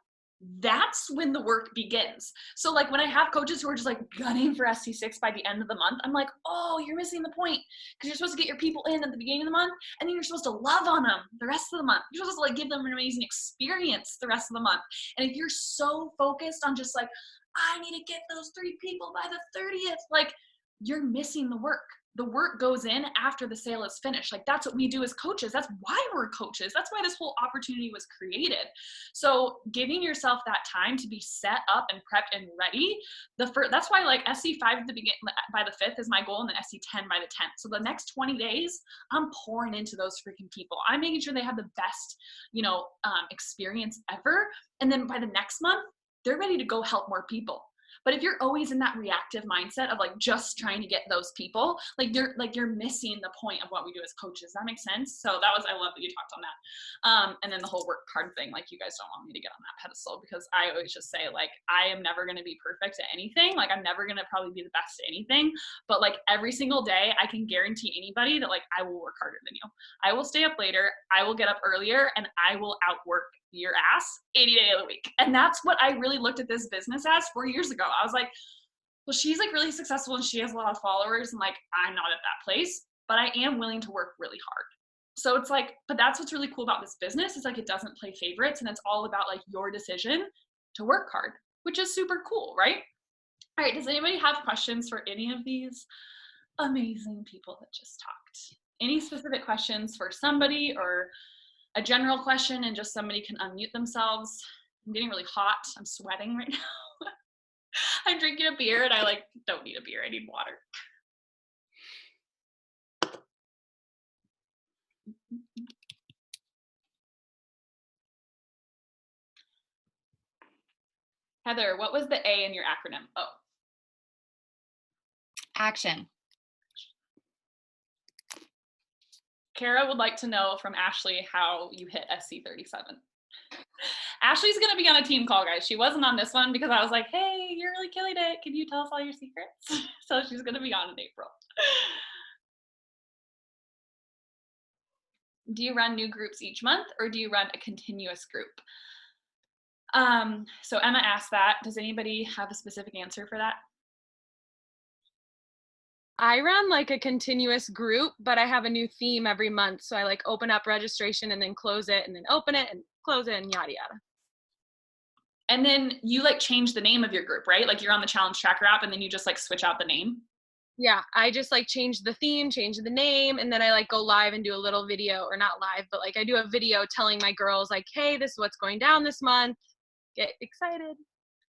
that's when the work begins. So like when I have coaches who are just like gunning for SC6 by the end of the month, I'm like, oh, you're missing the point, because you're supposed to get your people in at the beginning of the month, and then you're supposed to love on them the rest of the month. You're supposed to like give them an amazing experience the rest of the month. And if you're so focused on just like, I need to get those 3 people by the 30th, like you're missing the work. the work goes in after the sale is finished. Like that's what we do as coaches. That's why we're coaches. That's why this whole opportunity was created. So giving yourself that time to be set up and prepped and ready. That's why like SC5 at the beginning by the 5th is my goal, and then SC10 by the 10th. So the next 20 days, I'm pouring into those freaking people. I'm making sure they have the best, experience ever. And then by the next month, they're ready to go help more people. But if you're always in that reactive mindset of like just trying to get those people, you're missing the point of what we do as coaches. Does that make sense? So I love that you talked on that. And then the whole work hard thing, like you guys don't want me to get on that pedestal, because I always just say like, I am never going to be perfect at anything. Like I'm never going to probably be the best at anything, but like every single day I can guarantee anybody that like I will work harder than you. I will stay up later. I will get up earlier, and I will outwork your ass any day of the week. And that's what I really looked at this business as 4 years ago. I was like, well, she's like really successful and she has a lot of followers, and like I'm not at that place, but I am willing to work really hard. So it's like, but that's what's really cool about this business is like it doesn't play favorites, and it's all about like your decision to work hard, which is super cool, right? All right, does anybody have questions for any of these amazing people that just talked? Any specific questions for somebody, or a general question and just somebody can unmute themselves? I'm getting really hot. I'm sweating right now. I'm drinking a beer and I like don't need a beer. I need water. Heather, what was the A in your acronym? Oh. Action. Cara would like to know from Ashley how you hit SC37. Ashley's going to be on a team call, guys. She wasn't on this one because I was like, hey, you're really killing it. Can you tell us all your secrets? So she's going to be on in April. Do you run new groups each month, or do you run a continuous group? So Emma asked that. Does anybody have a specific answer for that? I run like a continuous group, but I have a new theme every month. So I like open up registration and then close it and then open it and close it and yada yada. And then you like change the name of your group, right? Like you're on the Challenge Tracker app and then you just like switch out the name. Yeah, I just like change the theme, change the name, and then I like go live and do a little video, or not live, but like I do a video telling my girls like, hey, this is what's going down this month. Get excited.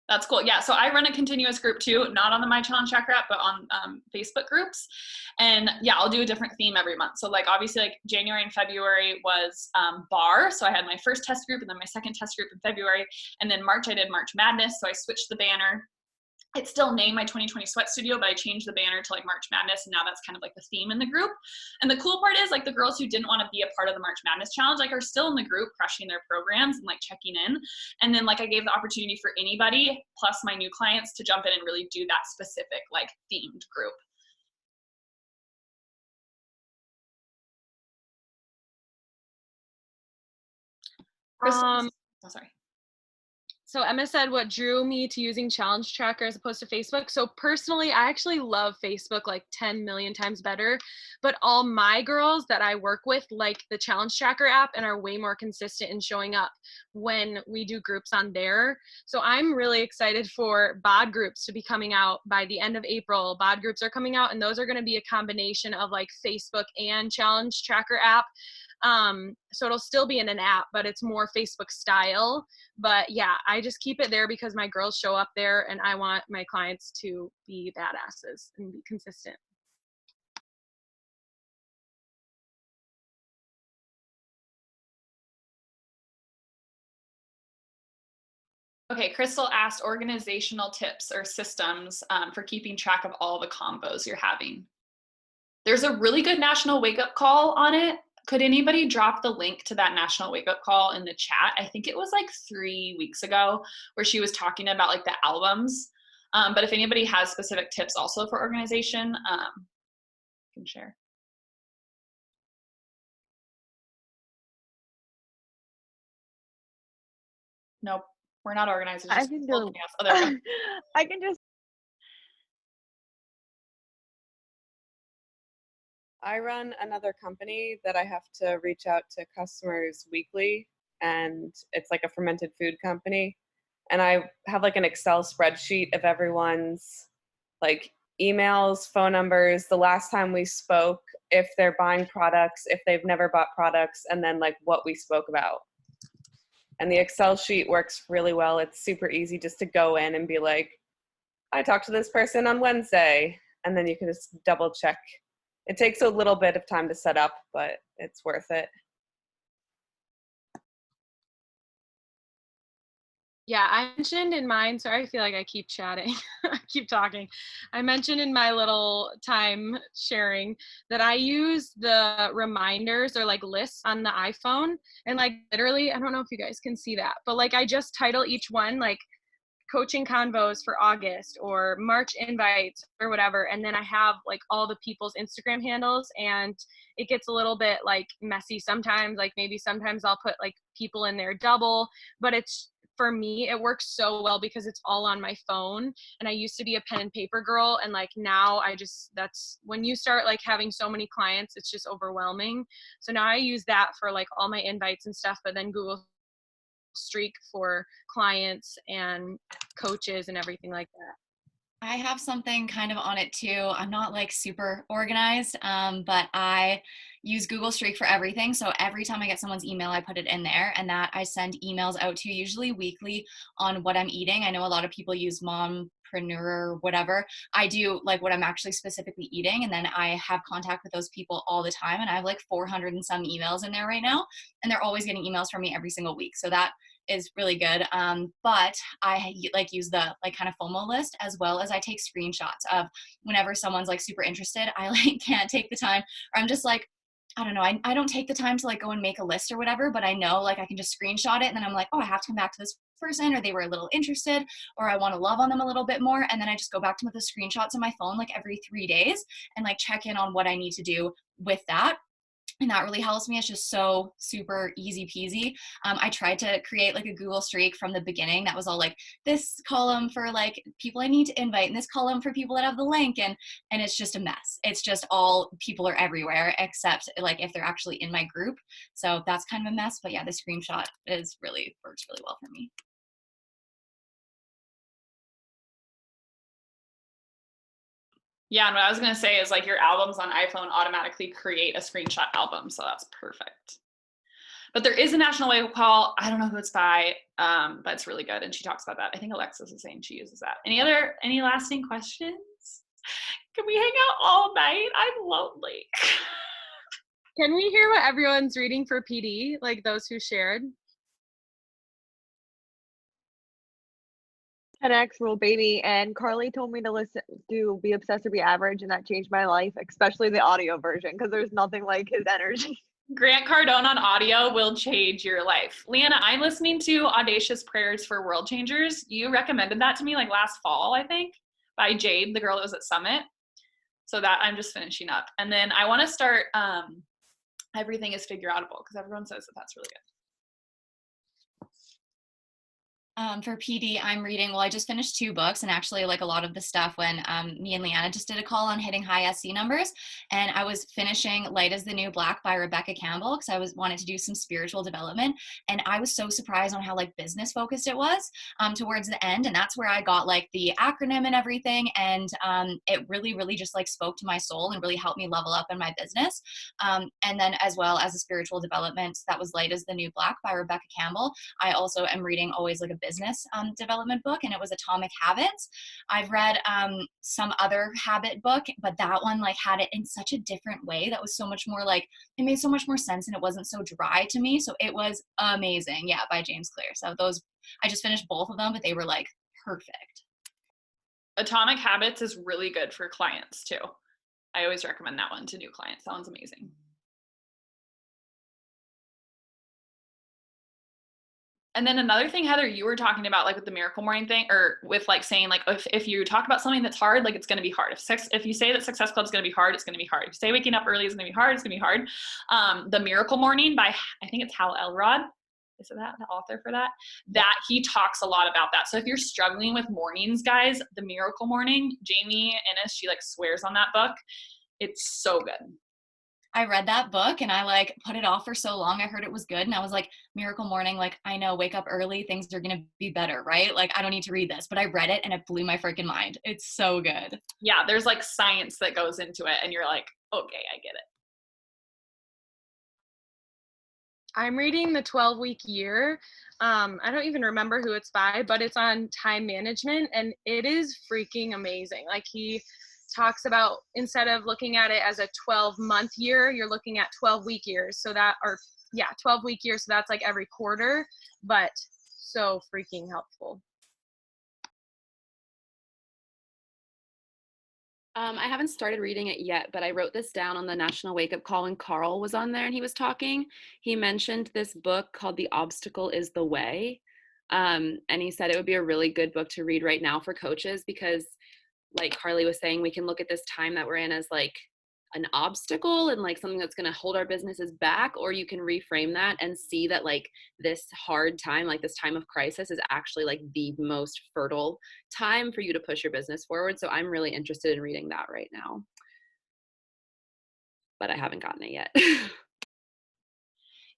That's cool. Yeah. So I run a continuous group too, not on the My Challenge Tracker app, but on Facebook groups. And yeah, I'll do a different theme every month. So like obviously like January and February was bar. So I had my first test group and then my second test group in February. And then March I did March Madness. So I switched the banner. It's still named my 2020 Sweat Studio, but I changed the banner to like March Madness, and now that's kind of like the theme in the group. And the cool part is like the girls who didn't want to be a part of the March Madness challenge like are still in the group crushing their programs and like checking in. And then like I gave the opportunity for anybody plus my new clients to jump in and really do that specific like themed group. Sorry. So Emma said what drew me to using Challenge Tracker as opposed to Facebook. So personally, I actually love Facebook like 10 million times better, but all my girls that I work with like the Challenge Tracker app and are way more consistent in showing up when we do groups on there. So I'm really excited for BOD groups to be coming out by the end of April. BOD groups are coming out, and those are going to be a combination of like Facebook and Challenge Tracker app. So it'll still be in an app, but it's more Facebook style. But yeah, I just keep it there because my girls show up there and I want my clients to be badasses and be consistent. Okay, Crystal asked organizational tips or systems for keeping track of all the combos you're having. There's a really good national wake-up call on it. Could anybody drop the link to that national wake-up call in the chat? I think it was like 3 weeks ago where she was talking about like the albums. But if anybody has specific tips also for organization, you can share. Nope, we're not organized. I can do. Oh, there we go. I can just. I run another company that I have to reach out to customers weekly, and it's like a fermented food company. And I have like an Excel spreadsheet of everyone's like emails, phone numbers, the last time we spoke, if they're buying products, if they've never bought products, and then like what we spoke about. And the Excel sheet works really well. It's super easy just to go in and be like, I talked to this person on Wednesday, and then you can just double check. It takes a little bit of time to set up, but it's worth it. Yeah, I mentioned in mine, sorry, I feel like I keep chatting, I keep talking. I mentioned in my little time sharing that I use the reminders or like lists on the iPhone. And like literally, I don't know if you guys can see that, but like I just title each one like coaching convos for August or March invites or whatever. And then I have like all the people's Instagram handles, and it gets a little bit like messy sometimes. Like maybe sometimes I'll put like people in there double, but it's, for me, it works so well because it's all on my phone. And I used to be a pen and paper girl, and like now I just, that's when you start like having so many clients, it's just overwhelming. So now I use that for like all my invites and stuff, but then Google Streak for clients and coaches and everything like that. I have something kind of on it too. I'm not like super organized, but I use Google Streak for everything. So every time I get someone's email, I put it in there, and that I send emails out to, usually weekly, on what I'm eating. I know a lot of people use Mompreneur or whatever. I do like what I'm actually specifically eating, and then I have contact with those people all the time. And I have like 400 and some emails in there right now, and they're always getting emails from me every single week. So that is really good. But I like use the like kind of FOMO list, as well as I take screenshots of whenever someone's like super interested. I like can't take the time, or I'm just like, I don't know. I don't take the time to like go and make a list or whatever, but I know like I can just screenshot it, and then I'm like, oh, I have to come back to this person, or they were a little interested, or I want to love on them a little bit more. And then I just go back to the screenshots on my phone like every 3 days and like check in on what I need to do with that. And that really helps me. It's just so super easy peasy. I tried to create like a Google Streak from the beginning that was all like this column for like people I need to invite, and this column for people that have the link, and it's just a mess. It's just all people are everywhere except like if they're actually in my group. So that's kind of a mess. But yeah, the screenshot is really works really well for me. Yeah, and what I was gonna say is like your albums on iPhone automatically create a screenshot album, so that's perfect. But there is a national wake-up call. I don't know who it's by, but it's really good, and she talks about that. I think Alexa's is saying she uses that. Any lasting questions? Can we hang out all night? I'm lonely. Can we hear what everyone's reading for PD, like those who shared? 10x rule, baby. And Karli told me to listen to Be Obsessed or Be Average, and that changed my life, especially the audio version, because there's nothing like his energy. Grant Cardone on audio will change your life. Leanna, I'm listening to Audacious Prayers for World Changers. You recommended that to me like last fall, I think, by Jade, the girl that was at Summit. So that I'm just finishing up. And then I want to start Everything is Figure Outable, because everyone says that that's really good. For PD, I'm reading, well, I just finished 2 books, and actually like a lot of the stuff when me and Leanna just did a call on hitting high SC numbers, and I was finishing Light as the New Black by Rebecca Campbell, because I wanted to do some spiritual development, and I was so surprised on how like business focused it was towards the end, and that's where I got like the acronym and everything, and it really, really just like spoke to my soul and really helped me level up in my business. And then as well as a spiritual development, that was Light as the New Black by Rebecca Campbell. I also am reading always like a business development book, and it was Atomic Habits. I've read some other habit book, but that one like had it in such a different way that was so much more like, it made so much more sense, and it wasn't so dry to me. So it was amazing. Yeah, by James Clear. So those, I just finished both of them, but they were like perfect. Atomic Habits is really good for clients too. I always recommend that one to new clients. That one's amazing. And then another thing, Heather, you were talking about like with the miracle morning thing, or with like saying like if you talk about something that's hard, like it's going to be hard. If you say that Success Club is going to be hard, it's going to be hard. If you say waking up early is going to be hard, it's going to be hard. The Miracle Morning by, I think it's Hal Elrod. Is it that, the author for that? That he talks a lot about that. So if you're struggling with mornings, guys, the Miracle Morning, Jamie Innes, she like swears on that book. It's so good. I read that book and I like put it off for so long. I heard it was good and I was like, miracle morning, like I know, wake up early, things are gonna be better, right? Like I don't need to read this, but I read it and it blew my freaking mind. It's so good. Yeah, there's like science that goes into it and you're like, okay, I get it. I'm reading The 12-Week Year. I don't even remember who it's by, but it's on time management and it is freaking amazing. Like he talks about, instead of looking at it as a 12-month year, you're looking at 12-week years. So that, or yeah, 12-week years. So that's like every quarter, but so freaking helpful. I haven't started reading it yet, but I wrote this down on the National Wake Up Call when Carl was on there and he was talking. He mentioned this book called The Obstacle is the Way. And he said it would be a really good book to read right now for coaches because, like Karli was saying, we can look at this time that we're in as like an obstacle and like something that's going to hold our businesses back, or you can reframe that and see that like this hard time, like this time of crisis, is actually like the most fertile time for you to push your business forward. So I'm really interested in reading that right now, but I haven't gotten it yet.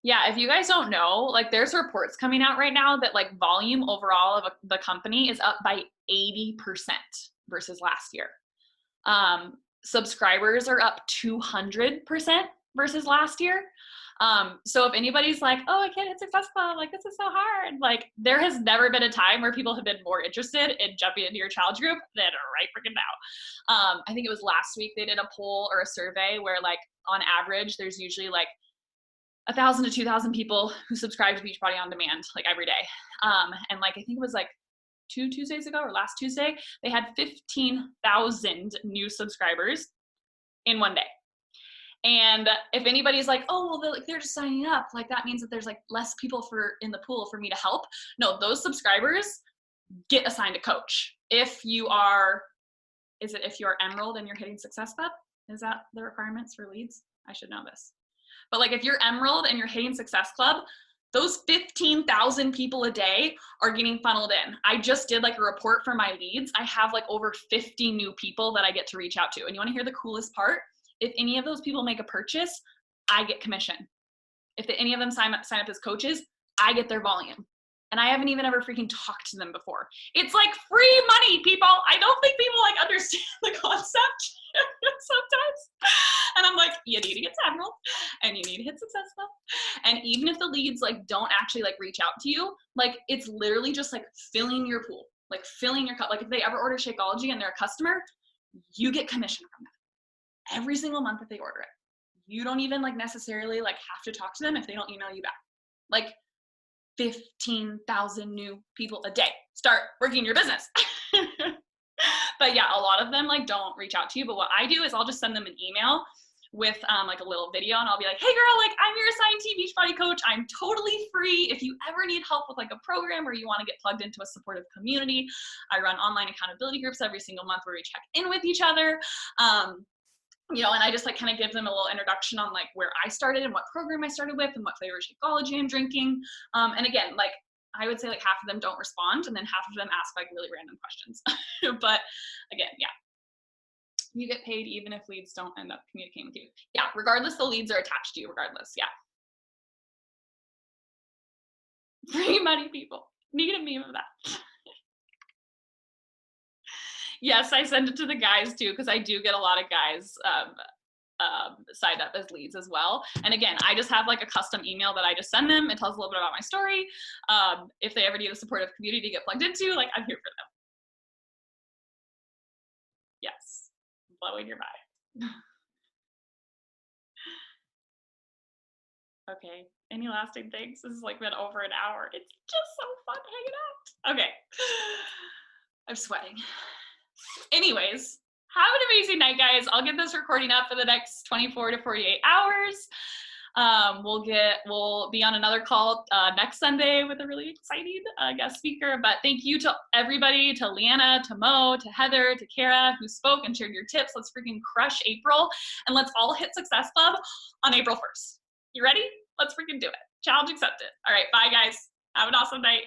Yeah, if you guys don't know, like there's reports coming out right now that like volume overall of the company is up by 80% versus last year. Subscribers are up 200% versus last year. So if anybody's like, oh, I can't hit Success Club, like this is so hard, like there has never been a time where people have been more interested in jumping into your challenge group than right freaking now. I think it was last week they did a poll or a survey where like on average there's usually like 1,000 to 2,000 people who subscribe to Beachbody On Demand like every day. And like I think it was like 2 Tuesdays ago or last Tuesday, they had 15,000 new subscribers in one day. And if anybody's like, oh, well, they're just signing up, like that means that there's like less people in the pool for me to help. No, those subscribers get assigned a coach. If you are Emerald and you're hitting Success Club? Is that the requirements for leads? I should know this. But like if you're Emerald and you're hitting Success Club, those 15,000 people a day are getting funneled in. I just did like a report for my leads. I have like over 50 new people that I get to reach out to. And you want to hear the coolest part? If any of those people make a purchase, I get commission. If any of them sign up as coaches, I get their volume. And I haven't even ever freaking talked to them before. It's like free money, people. I don't think people like understand the concept sometimes. And I'm like, you need to get to Emerald and you need to hit Success Club. And even if the leads like don't actually like reach out to you, like it's literally just like filling your pool, like filling your cup. Like if they ever order Shakeology and they're a customer, you get commission from that every single month that they order it. You don't even like necessarily like have to talk to them if they don't email you back. Like 15,000 new people a day. Start working your business. But yeah, a lot of them like don't reach out to you. But what I do is I'll just send them an email with like a little video and I'll be like, hey girl, like I'm your assigned Beachbody coach. I'm totally free. If you ever need help with like a program or you want to get plugged into a supportive community, I run online accountability groups every single month where we check in with each other. You know, and I just like kind of give them a little introduction on like where I started and what program I started with and what flavor Shakeology I'm drinking. And again, like I would say like half of them don't respond and then half of them ask like really random questions. But again, yeah, you get paid even if leads don't end up communicating with you. Yeah, regardless, the leads are attached to you regardless. Yeah. Free money, people. Need a meme of that. Yes, I send it to the guys too, because I do get a lot of guys signed up as leads as well. And again, I just have like a custom email that I just send them. It tells a little bit about my story. If they ever need a supportive community to get plugged into, like I'm here for them. Yes, blowing your mind. Okay, any lasting things? This has like been over an hour. It's just so fun hanging out. Okay, I'm sweating. Anyways, have an amazing night, guys. I'll get this recording up for the next 24 to 48 hours. We'll be on another call next Sunday with a really exciting guest speaker. But thank you to everybody, to Leanna, to Mo, to Heather, to Cara, who spoke and shared your tips. Let's freaking crush April, and let's all hit Success Club on April 1st. You ready? Let's freaking do it. Challenge accepted. All right, bye, guys. Have an awesome night.